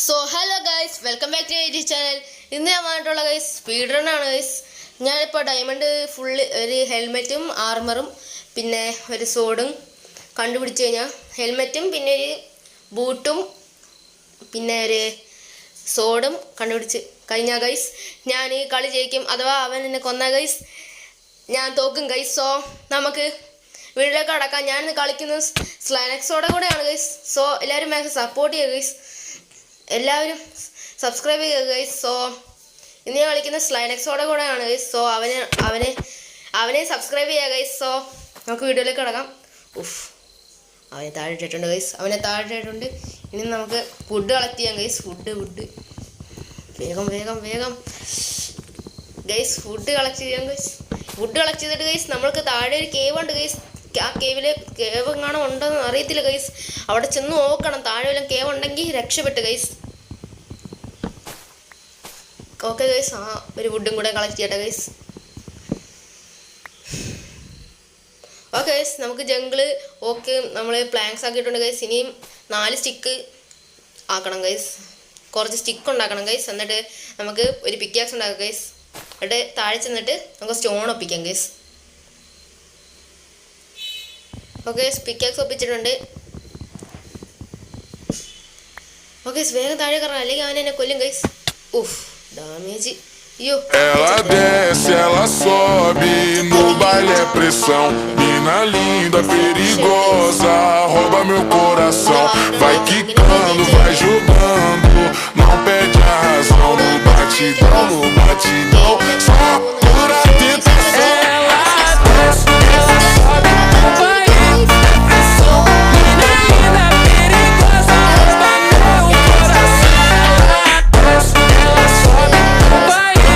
So hello guys, welcome back to YouTube channel. ഇന്ന് ഞാൻ വന്നിട്ടുള്ള ഗൈസ് സ്പീഡ് റൺ ആണ് ഗൈസ്. ഞാനിപ്പോൾ ഡയമണ്ട് ഫുള്ള് ഒരു ഹെൽമെറ്റും ആർമറും പിന്നെ ഒരു സോഡും കണ്ടുപിടിച്ച് കഴിഞ്ഞാൽ ഹെൽമെറ്റും പിന്നെ ഒരു ബൂട്ടും പിന്നെ ഒരു സോഡും കണ്ടുപിടിച്ച് കഴിഞ്ഞാൽ ഗൈസ് ഞാൻ ഈ കളി ജയിക്കും. അഥവാ അവൻ എന്നെ കൊന്ന ഗൈസ് ഞാൻ തോക്കും ഗൈസ്. സോ നമുക്ക് വീട്ടിലേക്ക് കടക്കാം. ഞാൻ കളിക്കുന്നത് സ്ലൈനക്സോടെ കൂടെയാണ് ഗൈസ്. സോ എല്ലാവരും മാക്സിമം സപ്പോർട്ട് ചെയ്യുക ഗൈസ്, എല്ലാവരും സബ്സ്ക്രൈബ് ചെയ്യുക ഗൈസ്. സോ ഇന്ന് ഞാൻ കളിക്കുന്ന സ്ലൈനക്സോടെ കൂടെയാണ് ഗൈസ്. സോ അവനെ സബ്സ്ക്രൈബ് ചെയ്യുക ഗൈസ്. സോ നമുക്ക് വീഡിയോയിലേക്ക് കിടക്കാം. അവനെ താഴെ ഇട്ടിട്ടുണ്ട് ഗൈസ്, അവനെ താഴെ ഇട്ടിട്ടുണ്ട്. ഇനി നമുക്ക് ഫുഡ് കളക്ട് ചെയ്യാം ഗൈസ്. ഫുഡ് വേഗം വേഗം വേഗം ഗൈസ് ഫുഡ് കളക്ട് ചെയ്യാം ഗൈസ്. ഫുഡ് കളക്ട് ചെയ്തിട്ട് ഗൈസ് നമ്മൾക്ക് താഴെ ഒരു കേവ് ഉണ്ട് ഗൈസ്. ആ കേവ് എങ്ങാണോ ഉണ്ടോന്ന് അറിയത്തില്ല ഗൈസ്. അവിടെ ചെന്ന് നോക്കണം. താഴെ വല്ലതും കേവ് ഉണ്ടെങ്കിൽ രക്ഷപ്പെട്ട് ഗൈസ്. ഓക്കെ ഗൈസ്, ഒരു വുഡും കൂടെ കളക്ട് ചെയ്യട്ടെ ഗൈസ്. ഓക്കെ ഗൈസ്, നമുക്ക് ജംഗിള് ഓക്കെ നമ്മൾ പ്ലാങ്ക്സ് ആക്കിയിട്ടുണ്ട് ഗൈസ്. ഇനിയും 4 സ്റ്റിക്ക് ആക്കണം ഗൈസ്. കുറച്ച് സ്റ്റിക്ക് ഉണ്ടാക്കണം ഗൈസ്. എന്നിട്ട് നമുക്ക് ഒരു പിക്കാക്സ് ഉണ്ടാക്കാം ഗൈസ്. എന്നിട്ട് താഴെ ചെന്നിട്ട് നമുക്ക് സ്റ്റോൺ ഒപ്പിക്കാം ഗൈസ്. ഓക്കെ, പിക്കാക്സ് ഒപ്പിച്ചിട്ടുണ്ട്. ഓക്കെ, വേഗം താഴെ കയറണം, അല്ലെങ്കിൽ അവൻ എന്നെ കൊല്ലും guys. Damage. Ela desce, ela sobe, no baile é pressão. Mina linda, perigosa, rouba meu coração. Vai quicando, vai jogando, não perde a razão. No batidão, só pura tentação. Ela desce, ela sobe, no baile é pressão. Mina linda, perigosa, rouba meu coração. Ela desce, ela sobe, no baile.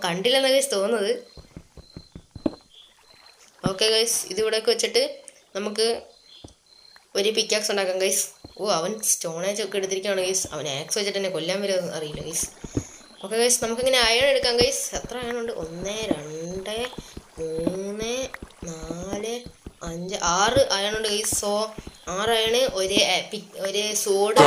കണ്ടില്ലെന്ന guys തോന്നുന്നത്. Okay guys, ഇതിവിടേക്ക് വെച്ചിട്ട് നമുക്ക് ഒരു pickaxe ഉണ്ടാക്കാം guys. അവൻ stone age ഒക്കെ എടുത്തിരിക്കുകയാണ് ഗൈസ്. അവൻ ആക്സ് വെച്ചിട്ട് തന്നെ കൊല്ലാൻ വരുമെന്ന് അറിയില്ല ഗൈസ്. ഓക്കെ ഗൈസ്, നമുക്കിങ്ങനെ അയൺ എടുക്കാം ഗൈസ്. എത്ര അയൺ ഉണ്ട്? 1 2 3 4 5 6 അയൺ ഉണ്ട് ഗൈസ്. സോ 6 അയണ് ഒരു സോഡ്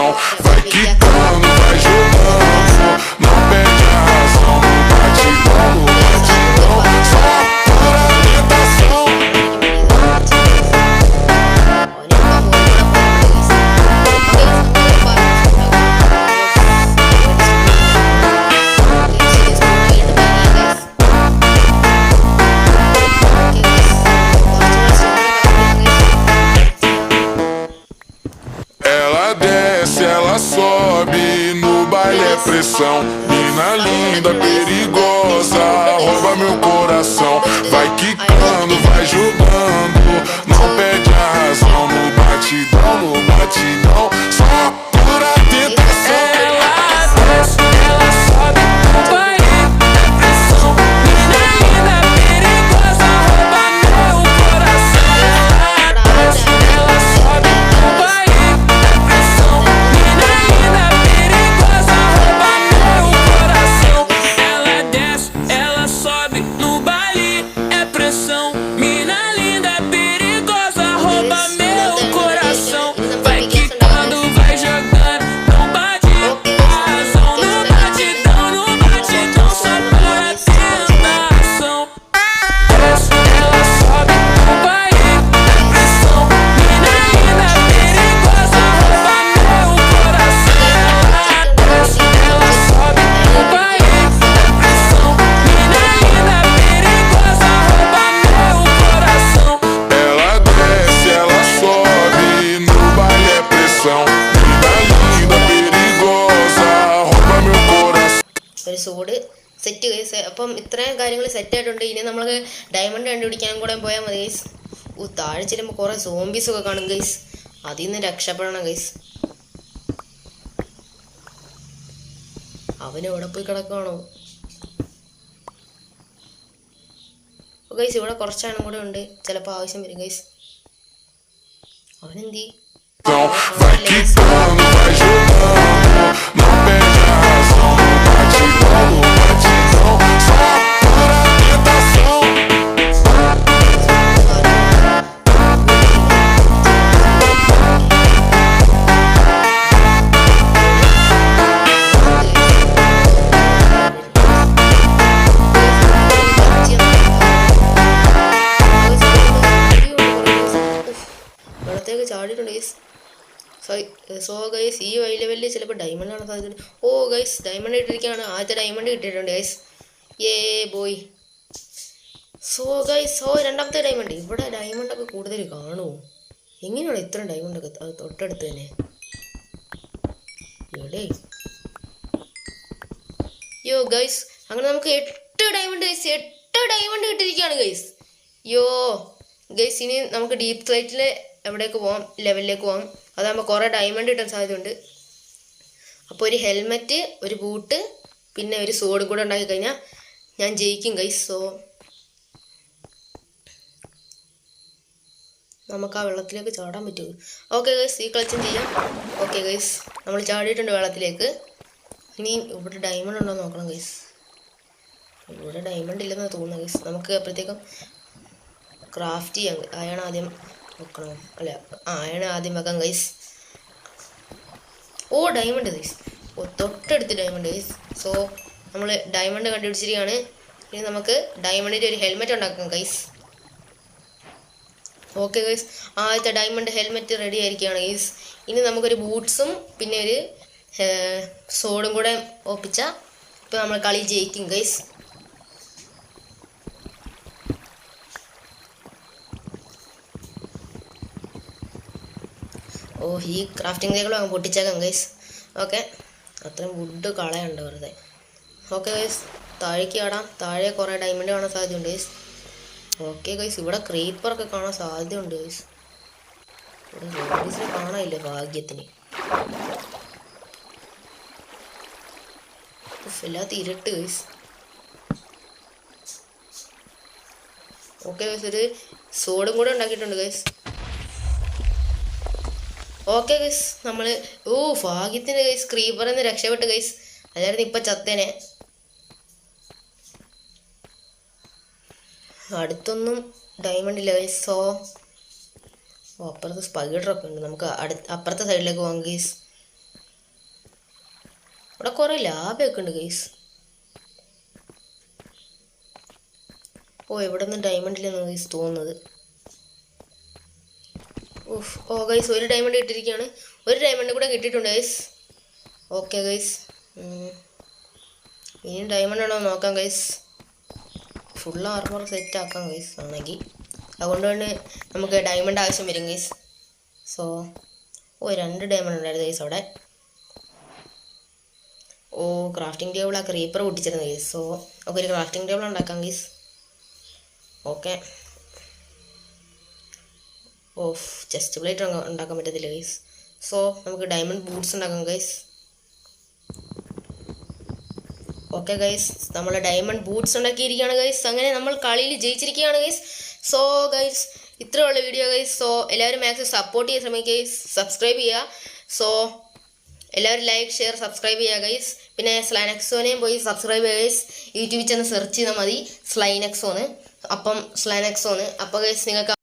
sobe, no baile é pressão. Mina linda, perigosa, rouba meu coração. Vai quicando, vai jogando, não perde a razão. No batidão, só pura tentação. Ela desce, ela sobe, no baile é pressão. Mina linda, perigosa, rouba meu coração. Ela desce, ela sobe, no baile é pressão. Ela sobe no baile, é pressão. Mina linda, perigosa. Set guys. അപ്പം ഇത്രയും കാര്യങ്ങൾ സെറ്റായിട്ടുണ്ട്. ഇനി നമുക്ക് diamond കണ്ടുപിടിക്കാനും കൂടെ പോയാൽ മതി ഗൈസ്. താഴെ ചെല്ലുമ്പോൾ കുറേ സോംബീസൊക്കെ കാണും ഗൈസ്. അതിൽ നിന്ന് രക്ഷപ്പെടണം ഗൈസ്. അവനെവിടെ പോയി കിടക്കുകയാണോ ഗൈസ്? ഇവിടെ കുറച്ചാണ് കൂടെ ഉണ്ട്, ചിലപ്പോൾ ആവശ്യം വരും guys. അവനെന്തി vai quicando, vai jogando, não perde a razão. No batidão, só pura tentação. വെള്ളത്തേക്ക് ചാടിയിട്ടുണ്ട് ഗൈസ്. സോ ഗൈസ് ഈ ഹൈ ലെവലിൽ ചിലപ്പോൾ ഡയമണ്ട് ആണ് സാധ്യത. ഓ ഗൈസ് ഡയമണ്ട് ഇട്ടിരിക്കുകയാണ്. ആദ്യത്തെ ഡയമണ്ട് കിട്ടിയിട്ടുണ്ട് ഗൈസ്. ബോയ്. സോ ഗൈസ് രണ്ടാമത്തെ ഡയമണ്ട്. ഇവിടെ ഡയമണ്ടൊക്കെ കൂടുതൽ കാണുമോ? എങ്ങനെയാണ് ഇത്ര ഡയമണ്ടൊക്കെ തൊട്ടടുത്ത് തന്നെ? എവിടെ ഗൈസ്? അങ്ങനെ നമുക്ക് 8 ഡയമണ്ട് ഗൈസ്. 8 ഡയമണ്ട് കിട്ടിയിരിക്കുകയാണ് ഗൈസ്. ഗൈസ് ഇനി നമുക്ക് ഡീപ്പ് സ്ലൈറ്റിൽ എവിടേക്ക് പോവാം? ലെവലിലേക്ക് പോവാം. അതാകുമ്പോൾ കുറേ ഡയമണ്ട് കിട്ടാൻ സാധ്യതയുണ്ട്. അപ്പോൾ ഒരു ഹെൽമെറ്റ്, ഒരു ബൂട്ട്, പിന്നെ ഒരു സോഡും കൂടെ ഉണ്ടാക്കി കഴിഞ്ഞാൽ ഞാൻ ജയിക്കും ഗൈസ്. സോ നമുക്ക് ആ വെള്ളത്തിലേക്ക് ചാടാൻ പറ്റുമോ? ഓക്കെ ഗൈസ്, ഈ കളിച്ചും ചെയ്യാം. ഓക്കെ ഗൈസ്, നമ്മൾ ചാടിയിട്ടുണ്ട് വെള്ളത്തിലേക്ക്. ഇനി ഇവിടെ ഡയമണ്ട് ഉണ്ടോ നോക്കണം ഗൈസ്. ഇവിടെ ഡയമണ്ട് ഇല്ലെന്ന് തോന്നുന്നു ഗൈസ്. നമുക്ക് അപ്പോഴത്തേക്കും ക്രാഫ്റ്റ് ചെയ്യാം. അയൺ ആദ്യം വെക്കണോ? അല്ല, അയൺ ആദ്യം വെക്കാം ഗൈസ്. ഓ ഡയമണ്ട് ഗൈസ്. തൊട്ടടുത്ത് ഡയമണ്ട് ഗൈസ്. സോ നമ്മൾ ഡയമണ്ട് കണ്ടുപിടിച്ചിരിക്കുകയാണ്. ഇനി നമുക്ക് ഡയമണ്ടിൻ്റെ ഒരു ഹെൽമെറ്റ് ഉണ്ടാക്കാം ഗൈസ്. ഓക്കെ ഗൈസ്, ആദ്യത്തെ ഡയമണ്ട് ഹെൽമെറ്റ് റെഡി ആയിരിക്കുകയാണ് ഗൈസ്. ഇനി നമുക്കൊരു ബൂട്ട്സും പിന്നെ ഒരു സോഡും കൂടെ ഒപ്പിച്ചാൽ ഇപ്പോൾ നമ്മൾ കളി ജയിക്കും ഗൈസ്. ഈ ക്രാഫ്റ്റിംഗ് ടേബിൾ അങ്ങ് പൊട്ടിച്ചേക്കാം ഗൈസ്. ഓക്കെ, അത്രയും വുഡ് കളയുണ്ട് വെറുതെ. ഓക്കെ ഗൈസ്, താഴേക്ക് ആടാം. താഴെ കുറേ ഡയമണ്ട് കാണാൻ സാധ്യതയുണ്ട് ഗൈസ്. ഓക്കെ ഗൈസ്, ഇവിടെ ക്രീപ്പറൊക്കെ കാണാൻ സാധ്യതയുണ്ട് ഗൈസ്. ഇവിടെ സോംബീസിനെ കാണാനില്ല ഭാഗ്യത്തിന്. എല്ലാത്ത ഇരുട്ട് ഗൈസ്. ഓക്കെ ഗൈസ്, ഒരു സോഡും കൂടെ ഉണ്ടാക്കിയിട്ടുണ്ട് ഗൈസ്. ഓക്കെ ഗൈസ്, നമ്മൾ ഭാഗ്യത്തിന് ഗൈസ് ക്രീപ്പറിൽ നിന്ന് രക്ഷപ്പെട്ട് ഗൈസ്. അതായിരുന്നു ഇപ്പം ചത്തേനെ. അടുത്തൊന്നും ഡയമണ്ട് ഇല്ല ഗൈസ്. സോ അപ്പുറത്ത് സ്പൈഡറൊക്കെ ഉണ്ട്. നമുക്ക് അപ്പുറത്തെ സൈഡിലേക്ക് പോകാം ഗൈസ്. ഇവിടെ കുറേ ലാഭമൊക്കെ ഉണ്ട് ഗൈസ്. ഇവിടെ ഒന്നും ഡയമണ്ട് ഇല്ലെന്ന് ഗൈസ് തോന്നുന്നത്. ഗൈസ്, ഒരു ഡയമണ്ട് കിട്ടിയിരിക്കുകയാണ്. ഒരു ഡയമണ്ട് കൂടെ കിട്ടിയിട്ടുണ്ട് ഗൈസ്. ഓക്കെ ഗൈസ്, ഇനിയും ഡയമണ്ട് ആണോ നോക്കാം ഗൈസ്. ഫുൾ ആർമർ സെറ്റ് ആക്കാം ഗൈസ് ആണെങ്കിൽ. അതുകൊണ്ട് തന്നെ നമുക്ക് ഡയമണ്ട് ആവശ്യം വരും ഗൈസ്. സോ 2 ഡയമണ്ട് ഉണ്ടായിരുന്നു ഗൈസ് അവിടെ. ക്രാഫ്റ്റിംഗ് ടേബിൾ ആ ക്രീപ്പർ പൊട്ടിച്ചിരുന്നു ഗൈസ്. സോ നമുക്ക് ഒരു ക്രാഫ്റ്റിംഗ് ടേബിൾ ഉണ്ടാക്കാം ഗൈസ്. ഓക്കെ, ചെസ്റ്റ് പ്ലേറ്റ് ഉണ്ടാക്കാൻ പറ്റത്തില്ല ഗൈസ്. സോ നമുക്ക് ഡയമണ്ട് ബൂട്ട്സ് ഉണ്ടാക്കാം ഗൈസ്. ഓക്കെ ഗൈസ്, നമ്മൾ ഡയമണ്ട് ബൂട്ട്സ് ഉണ്ടാക്കിയിരിക്കുകയാണ് ഗൈസ്. അങ്ങനെ നമ്മൾ കളിയിൽ ജയിച്ചിരിക്കുകയാണ് ഗൈസ്. സോ ഗൈസ്, ഇത്രയുള്ള വീഡിയോ ഗൈസ്. സോ എല്ലാവരും മാക്സിമം സപ്പോർട്ട് ചെയ്യാൻ ശ്രമിക്കുക ഗൈസ്. സബ്സ്ക്രൈബ് ചെയ്യുക. സോ എല്ലാവരും ലൈക്ക്, ഷെയർ, സബ്സ്ക്രൈബ് ചെയ്യുക ഗൈസ്. പിന്നെ സ്ലൈനെക്സോനെയും പോയി സബ്സ്ക്രൈബ് ചെയ്യുക ഗൈസ്. യൂട്യൂബിൽ ചെന്ന് സെർച്ച് ചെയ്താൽ മതി സ്ലൈനെക്സോന്ന്. അപ്പം സ്ലൈനെക്സോന്ന്. അപ്പോൾ ഗൈസ് നിങ്ങൾക്ക്